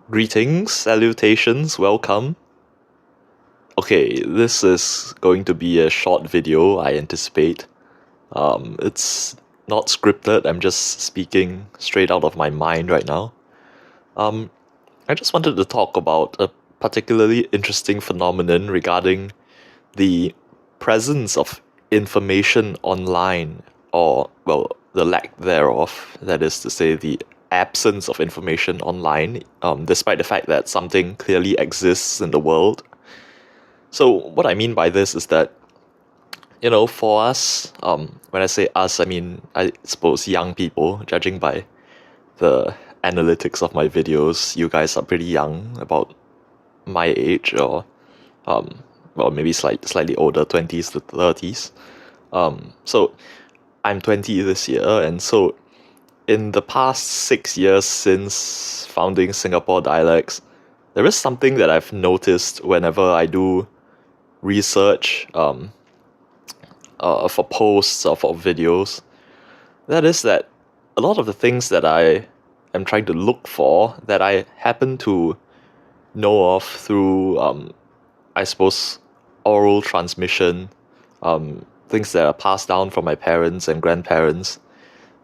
Greetings, salutations, welcome. Okay, this is going to be a short video, I anticipate. It's not scripted, I'm just speaking straight out of my mind right now. I just wanted to talk about a particularly interesting phenomenon regarding the presence of information online, or, well, the lack thereof, that is to say, the absence of information online, despite the fact that something clearly exists in the world. So, what I mean by this is that, for us, when I say us, I mean, I suppose young people, judging by the analytics of my videos, you guys are pretty young, about my age, or well, maybe slightly older, 20s to 30s. So I'm 20 this year, and so in the past 6 years since founding Singapore Dialects, there is something that I've noticed whenever I do research for posts or for videos. That is that a lot of the things that I am trying to look for, that I happen to know of through, I suppose, oral transmission, things that are passed down from my parents and grandparents.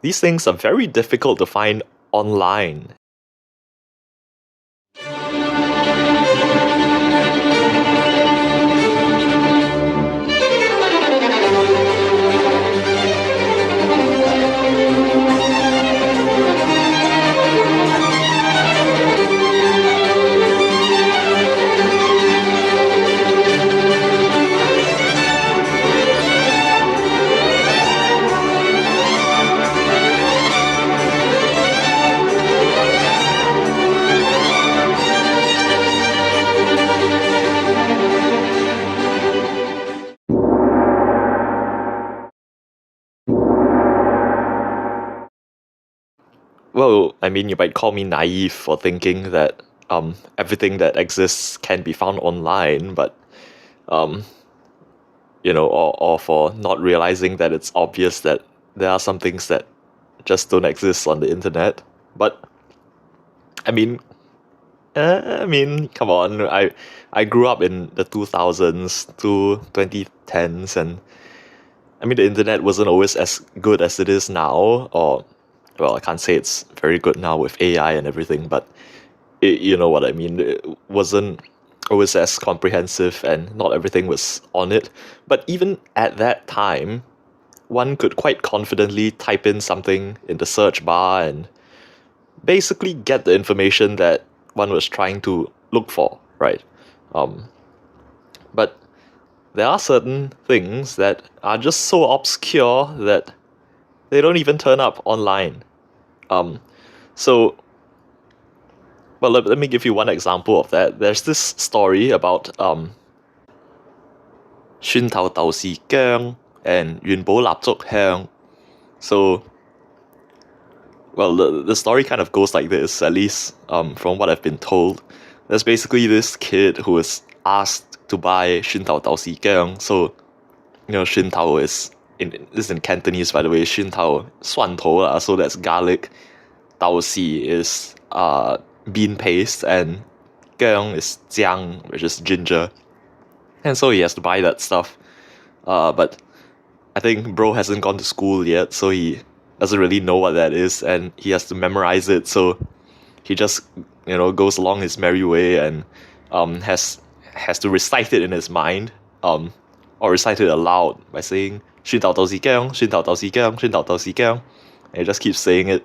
These things are very difficult to find online. Well, I mean, you might call me naive for thinking that everything that exists can be found online, but or for not realizing that it's obvious that there are some things that just don't exist on the internet. But I mean, come on, I grew up in the 2000s to 2010s, and I mean, the internet wasn't always as good as it is now, or, well, I can't say it's very good now with AI and everything, but you know what I mean. It wasn't always as comprehensive, and not everything was on it. But even at that time, one could quite confidently type in something in the search bar and basically get the information that one was trying to look for, right? But there are certain things that are just so obscure that they don't even turn up online. So, well, let me give you one example of that. There's this story about Xun Tao Tao Si Gang and Yun Bo Lap Zuk Hang. So, well, the story kind of goes like this, at least from what I've been told. There's basically this kid who was asked to buy Xun Tao Tao Si Gang. So, Xun Tao is in Cantonese, by the way. Xun Tao 蒜头 lah, so that's garlic. Tao Si is bean paste, and Gang is jiang, which is ginger. And so he has to buy that stuff. But I think bro hasn't gone to school yet, so he doesn't really know what that is, and he has to memorize it. So he just goes along his merry way and has to recite it in his mind, or recite it aloud by saying 训导导西gang, 训导导西gang, 训导导西gang, and he just keeps saying it.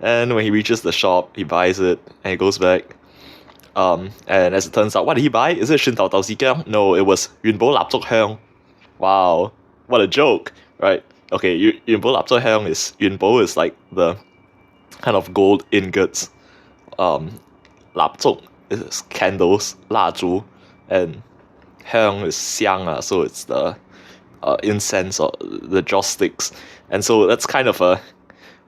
And when he reaches the shop, he buys it and he goes back. And as it turns out, what did he buy? Is it 训导导西gang? No, it was 云波laptok hang. Wow, what a joke, right? Okay, Yun Bo Lap Zuk Hang is, Yun Bo is like the kind of gold ingots. Lap Zuk is candles, 蜡烛, and Hang is xiang, so it's the incense or the joss sticks. And so that's kind of a,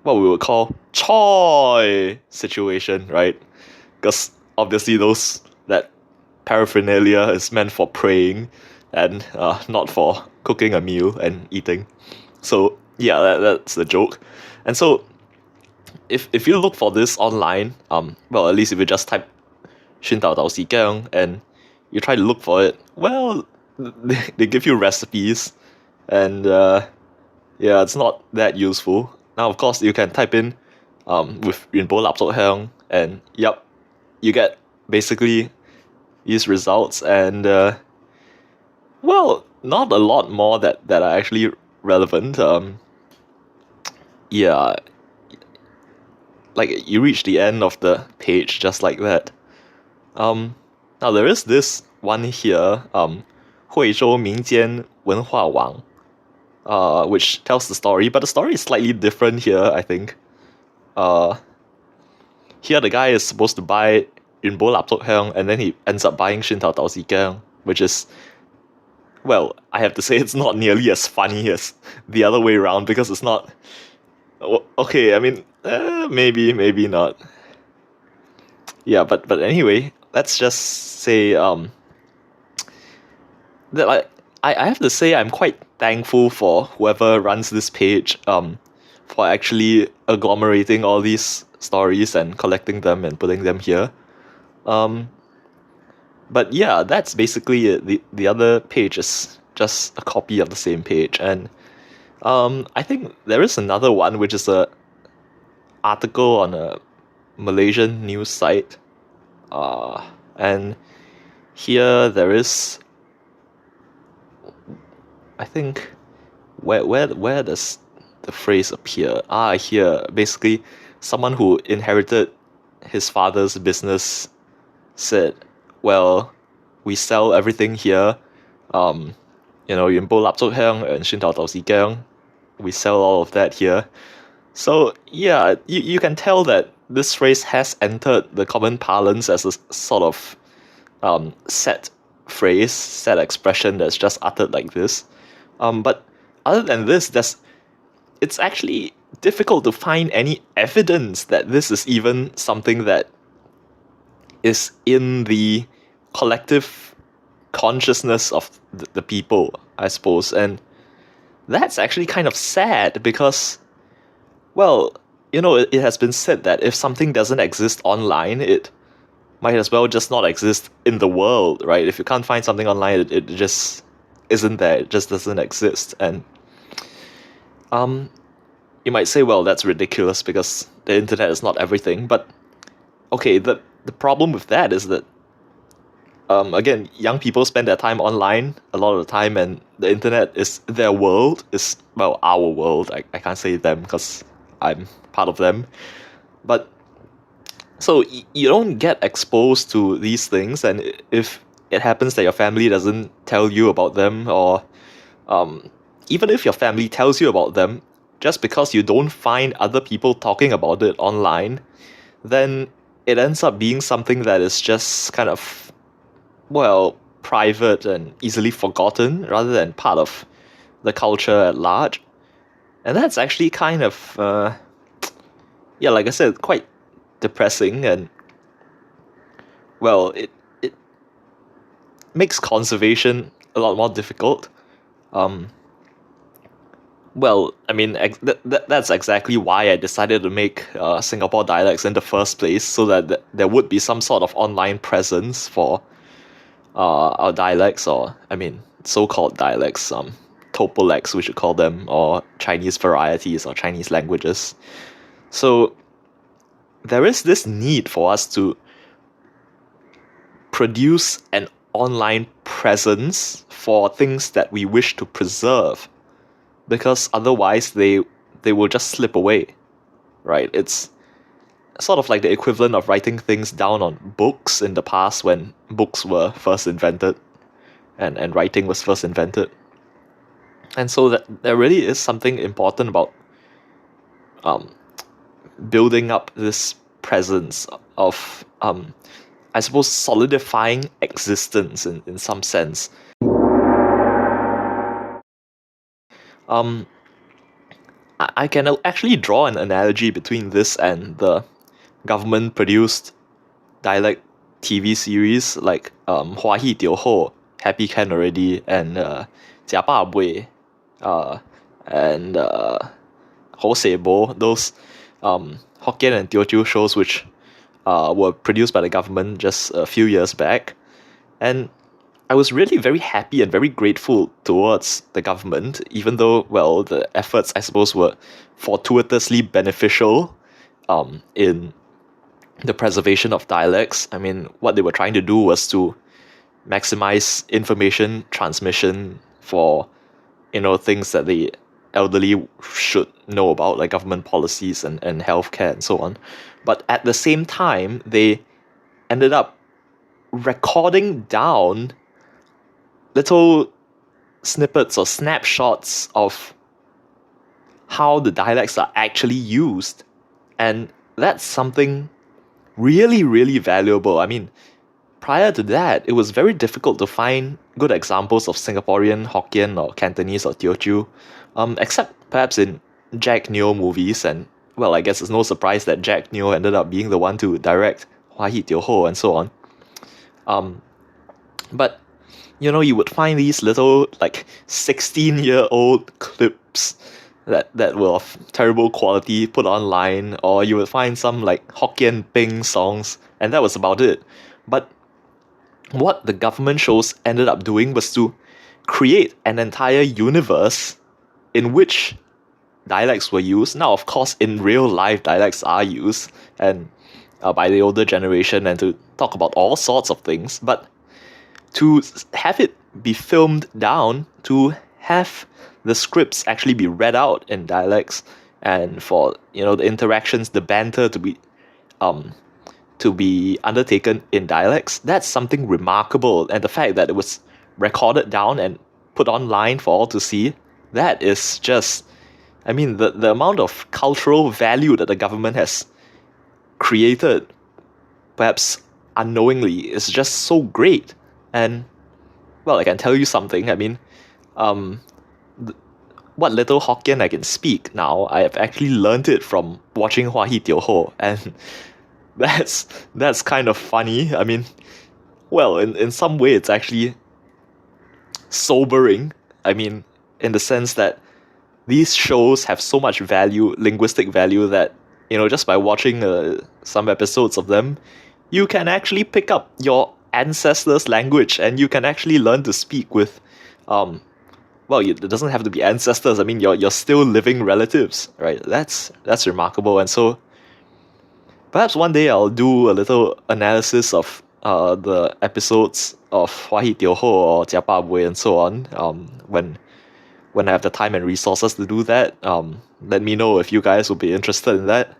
what we would call choy situation, right? Because obviously that paraphernalia is meant for praying and not for cooking a meal and eating. So yeah, that's the joke. And so if you look for this online, well, at least if you just type Xun Dao Dao Si Gang, and you try to look for it, well, they give you recipes, and yeah, it's not that useful. Now, of course, you can type in with Yun Bo Lap Zok Hang, and yep, you get basically these results, and well, not a lot more that are actually relevant. Yeah, like you reach the end of the page just like that. Now there is this one here, 惠州民间文化网, which tells the story, but the story is slightly different here, I think. Here the guy is supposed to buy Yun Bo Lap Zok Hang, and then he ends up buying Xun Tao Tao Si Gang, which is, well, I have to say it's not nearly as funny as the other way around, because it's not... Okay, I mean, maybe not. Yeah, but anyway, let's just say that I have to say I'm quite thankful for whoever runs this page for actually agglomerating all these stories and collecting them and putting them here. But yeah, that's basically it. The other page is just a copy of the same page, and I think there is another one which is a article on a Malaysian news site, and here there is, I think, where does the phrase appear? Here, basically, someone who inherited his father's business said, well, we sell everything here, Yun Bo Lap Zok Hang and Xun Tao Tao Si Gang, we sell all of that here. So yeah, you can tell that this phrase has entered the common parlance as a sort of set phrase, set expression that's just uttered like this. But other than this, it's actually difficult to find any evidence that this is even something that is in the collective consciousness of the people, I suppose. And that's actually kind of sad because, well, it has been said that if something doesn't exist online, it might as well just not exist in the world, right? If you can't find something online, it just isn't there, it just doesn't exist. And you might say, well, that's ridiculous because the internet is not everything. But okay, the problem with that is that again, young people spend their time online a lot of the time, and the internet is their world, is, well, our world. I can't say them because I'm part of them. But so you don't get exposed to these things, and if it happens that your family doesn't tell you about them, or even if your family tells you about them, just because you don't find other people talking about it online, then it ends up being something that is just kind of, well, private and easily forgotten rather than part of the culture at large. And that's actually kind of, yeah, like I said, quite depressing, and, well, it makes conservation a lot more difficult. Well, I mean, that's exactly why I decided to make Singapore Dialects in the first place, so that there would be some sort of online presence for our dialects, or, I mean, so-called dialects, topolex, we should call them, or Chinese varieties or Chinese languages. So there is this need for us to produce an online presence for things that we wish to preserve, because otherwise they will just slip away, right? It's sort of like the equivalent of writing things down on books in the past when books were first invented and writing was first invented. And so that there really is something important about building up this presence of, I suppose, solidifying existence in some sense. I can actually draw an analogy between this and the government-produced dialect TV series like Hua Hi Tio Ho, Happy Can Already, and Jia Ba Bui, and Ho Se Bo, those Hokkien and Teochew shows which were produced by the government just a few years back. And I was really very happy and very grateful towards the government, even though, well, the efforts, I suppose, were fortuitously beneficial in the preservation of dialects. I mean, what they were trying to do was to maximize information transmission for, things that the elderly should know about, like government policies and healthcare and so on. But at the same time, they ended up recording down little snippets or snapshots of how the dialects are actually used. And that's something really, really valuable. I mean, prior to that, it was very difficult to find good examples of Singaporean Hokkien or Cantonese or Teochew, except perhaps in Jack Neo movies. And, well, I guess it's no surprise that Jack Neo ended up being the one to direct Hua Hi Teo Ho and so on. But, you would find these little, 16-year-old clips that were of terrible quality put online, or you would find some, Hokkien Ping songs, and that was about it. But what the government shows ended up doing was to create an entire universe in which dialects were used. Now, of course, in real life, dialects are used, and by the older generation, and to talk about all sorts of things, but to have it be filmed down, to have the scripts actually be read out in dialects, and for the interactions, the banter to be undertaken in dialects, that's something remarkable. And the fact that it was recorded down and put online for all to see, that is just, I mean, the amount of cultural value that the government has created, perhaps unknowingly, is just so great. And, well, I can tell you something. I mean, what little Hokkien I can speak now, I have actually learned it from watching Hua Hi Teo Ho, and that's kind of funny. I mean, well, in some way, it's actually sobering. I mean, in the sense that these shows have so much value, linguistic value, that, just by watching some episodes of them, you can actually pick up your ancestors' language, and you can actually learn to speak with, it doesn't have to be ancestors. I mean, you're still living relatives, right? That's remarkable. And so perhaps one day I'll do a little analysis of the episodes of Hua Hi Teo Ho or Jia Pa Bui and so on, when I have the time and resources to do that. Let me know if you guys will be interested in that.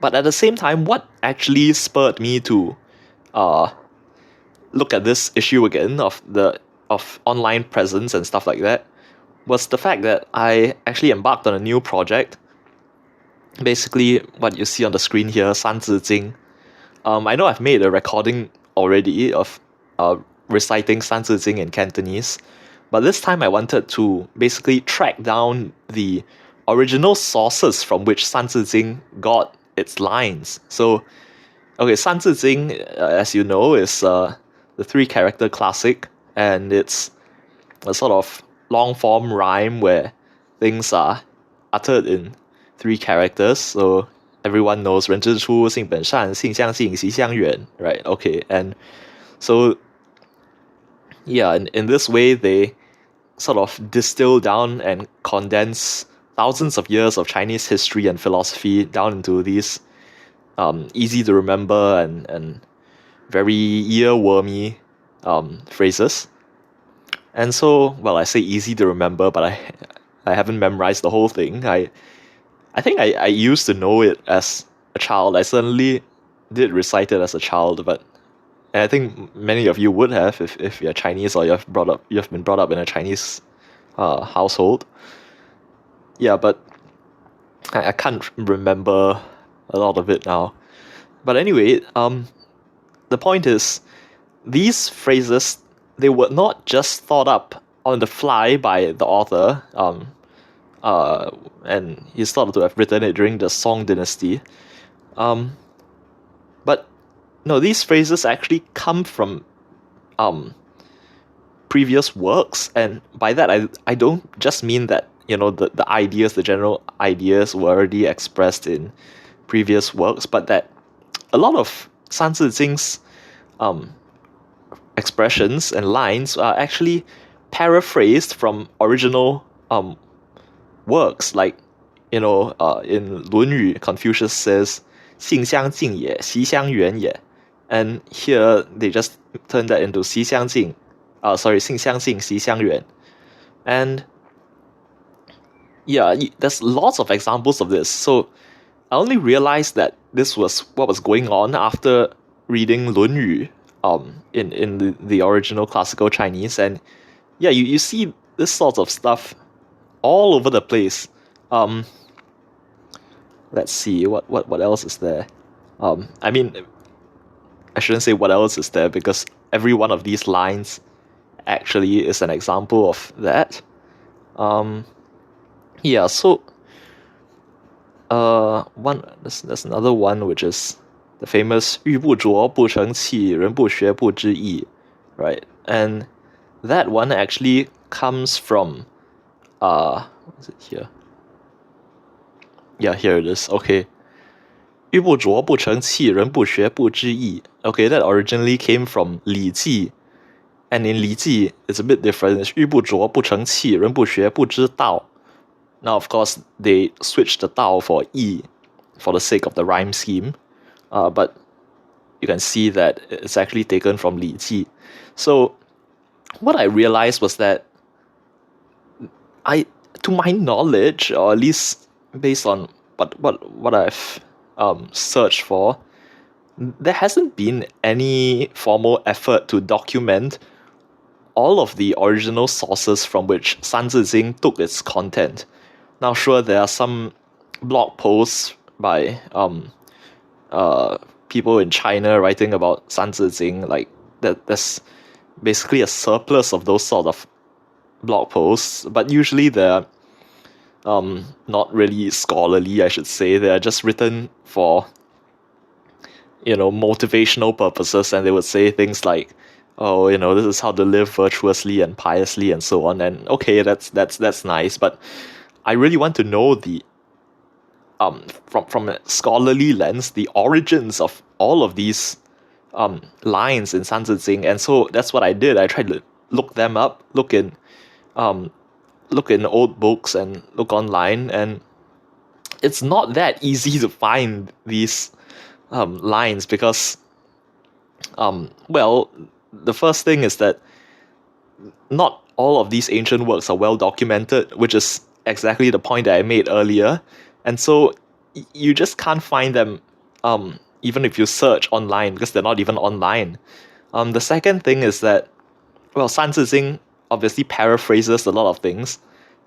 But at the same time, what actually spurred me to look at this issue again of online presence and stuff like that was the fact that I actually embarked on a new project. Basically, what you see on the screen here, Sanzijing. I know I've made a recording already of reciting Sanzijing in Cantonese, but this time I wanted to basically track down the original sources from which Sanzijing got its lines. So, okay, Sanzijing, as you know, is the 3-character classic, and it's a sort of long-form rhyme where things are uttered in 3 characters. So everyone knows 人之初性本善性相近习相远, right? Okay, and so yeah, in this way they sort of distill down and condense thousands of years of Chinese history and philosophy down into these easy to remember and very earwormy phrases. And so, well, I say easy to remember, but I haven't memorized the whole thing. I think I used to know it as a child. I certainly did recite it as a child, but I think many of you would have if you're Chinese or you've been brought up in a Chinese household. Yeah, but I can't remember a lot of it now. But anyway, the point is, these phrases, they were not just thought up on the fly by the author, and he's thought to have written it during the Song dynasty. But no, these phrases actually come from previous works, and by that I don't just mean that the ideas, the general ideas were already expressed in previous works, but that a lot of Sanzijing's expressions and lines are actually paraphrased from original works, like in 论语 Confucius says 性相近也习相远也, and here they just turn that into 习相近 性相近习相远. And yeah, there's lots of examples of this. So I only realized that this was what was going on after reading 论语 in the original classical Chinese. And yeah, you see this sort of stuff all over the place. Let's see, what else is there? I mean, I shouldn't say what else is there, because every one of these lines actually is an example of that. Yeah, so there's another one, which is the famous 玉不琢不成器，人不学不知义, right? And that one actually comes from is it here? Yeah, here it is. Okay. 玉不琢不成器，人不学不知义. Okay, that originally came from 礼记. And in 礼记, it's a bit different. It's 玉不琢不成器，人不学不知道. Now, of course, they switched the Dao for Yi for the sake of the rhyme scheme. But you can see that it's actually taken from 礼记. So what I realized was that to my knowledge, or at least based on what I've searched for, there hasn't been any formal effort to document all of the original sources from which Sanzijing took its content. Now, sure, there are some blog posts by people in China writing about Sanzijing, like there's basically a surplus of those sort of blog posts, but usually they're not really scholarly, I should say. They're just written for motivational purposes, and they would say things like, oh, this is how to live virtuously and piously and so on. And okay, that's nice, but I really want to know the from a scholarly lens, the origins of all of these lines in Sanzijing. And so that's what I did. I tried to look them up, look in old books and look online, and it's not that easy to find these lines, because the first thing is that not all of these ancient works are well documented, which is exactly the point that I made earlier. And so you just can't find them even if you search online, because they're not even online. The second thing is that, Sanzijing obviously paraphrases a lot of things.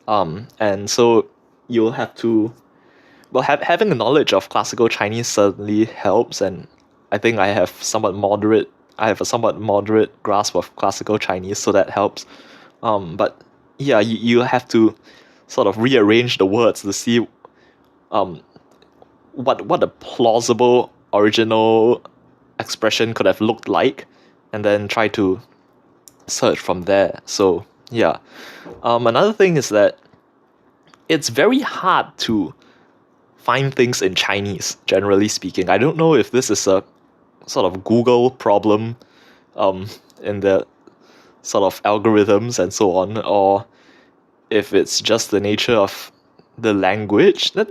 And so you'll have to, having a knowledge of classical Chinese certainly helps, and I think I have a somewhat moderate grasp of classical Chinese, so that helps. But yeah, you have to sort of rearrange the words to see what a plausible original expression could have looked like, and then try to search from there. So yeah. Another thing is that it's very hard to find things in Chinese, generally speaking. I don't know if this is a sort of Google problem in the sort of algorithms and so on, or if it's just the nature of the language. That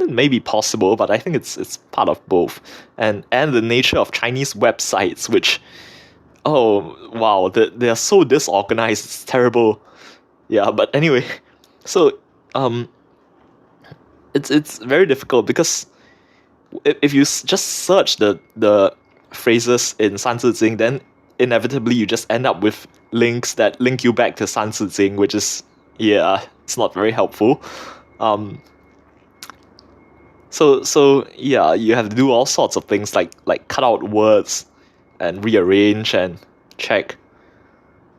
may be possible, but I think it's part of both. And the nature of Chinese websites, which, oh wow, they're so disorganized, it's terrible. Yeah, but anyway, so it's very difficult, because if you just search the phrases in Sanzijing, then inevitably you just end up with links that link you back to Sanzijing, which is, it's not very helpful. So yeah, you have to do all sorts of things like cut out words and rearrange and check.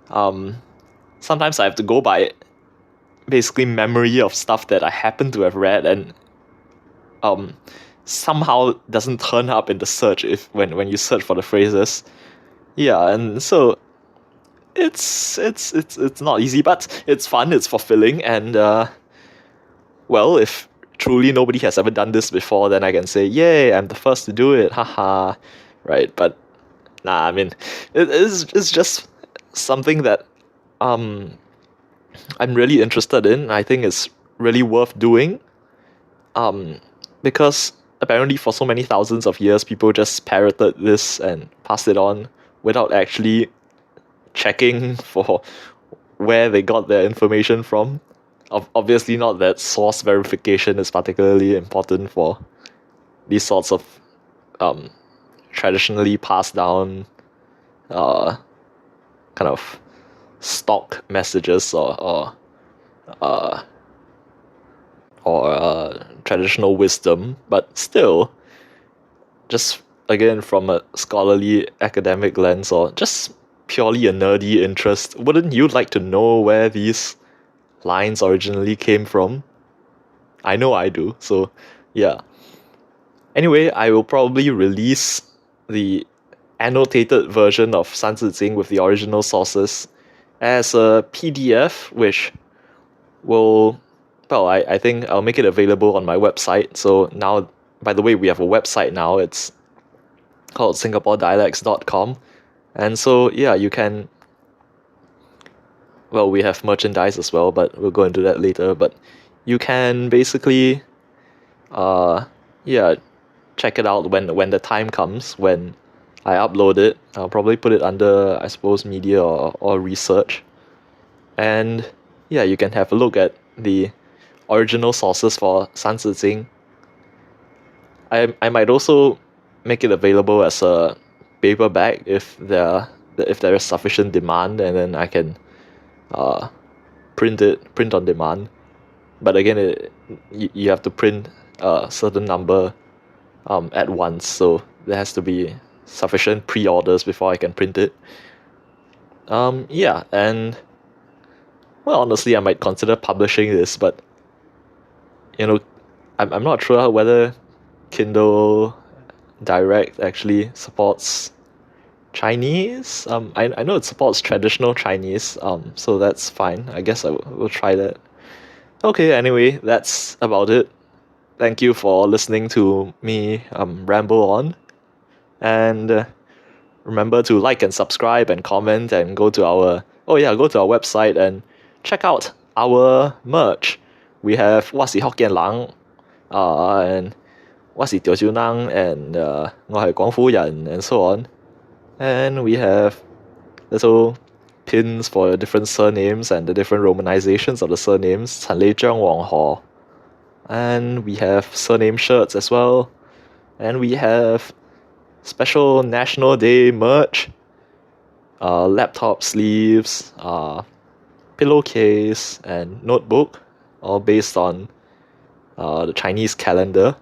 Sometimes I have to go by basically memory of stuff that I happen to have read, and somehow doesn't turn up in the search when you search for the phrases. Yeah, and so it's not easy, but it's fun, it's fulfilling, and well, if truly nobody has ever done this before, then I can say, yay, I'm the first to do it, haha, right? But nah, I mean, it's just something that I'm really interested in. I think it's really worth doing, because apparently for so many thousands of years, people just parroted this and passed it on without actually checking for where they got their information from. Obviously, not that source verification is particularly important for these sorts of traditionally passed down kind of stock messages or traditional wisdom, but still, just again from a scholarly academic lens or just purely a nerdy interest, wouldn't you like to know where these lines originally came from? I know I do, so yeah. Anyway, I will probably release the annotated version of Sanzijing with the original sources as a PDF, which will, well, I think I'll make it available on my website. So now, by the way, we have a website now. It's called singaporedialects.com. And so, yeah, you can, well, we have merchandise as well, but we'll go into that later. But you can basically, yeah, check it out when the time comes, when I upload it. I'll probably put it under, I suppose, media or research. And yeah, you can have a look at the original sources for Sanzijing. I might also make it available as a paperback if there is sufficient demand, and then I can print on demand. But again, you have to print a certain number at once, so there has to be sufficient pre-orders before I can print it. Yeah, and well, honestly, I might consider publishing this, but I'm not sure whether Kindle Direct actually supports Chinese. I know it supports traditional Chinese. So that's fine. I guess we'll try that. Okay. Anyway, that's about it. Thank you for listening to me ramble on, and remember to like and subscribe and comment and go to our website and check out our merch. We have Wasi Hokkien Lang, and Wasi Teochew Nang, and 我係廣府人, and so on. And we have little pins for the different surnames and the different romanizations of the surnames. 陳李張黃何. And we have surname shirts as well. And we have special National Day merch, laptop sleeves, pillowcase, and notebook, all based on the Chinese calendar.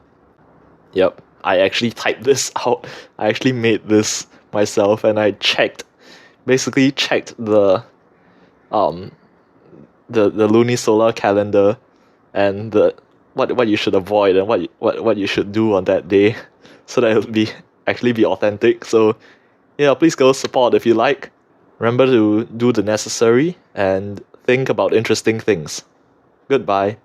Yep, I actually typed this out. I actually made this myself, and I basically checked the lunisolar calendar and what you should avoid and what you should do on that day, so that it'll actually be authentic. So yeah, please go support if you like. Remember to do the necessary and think about interesting things. Goodbye.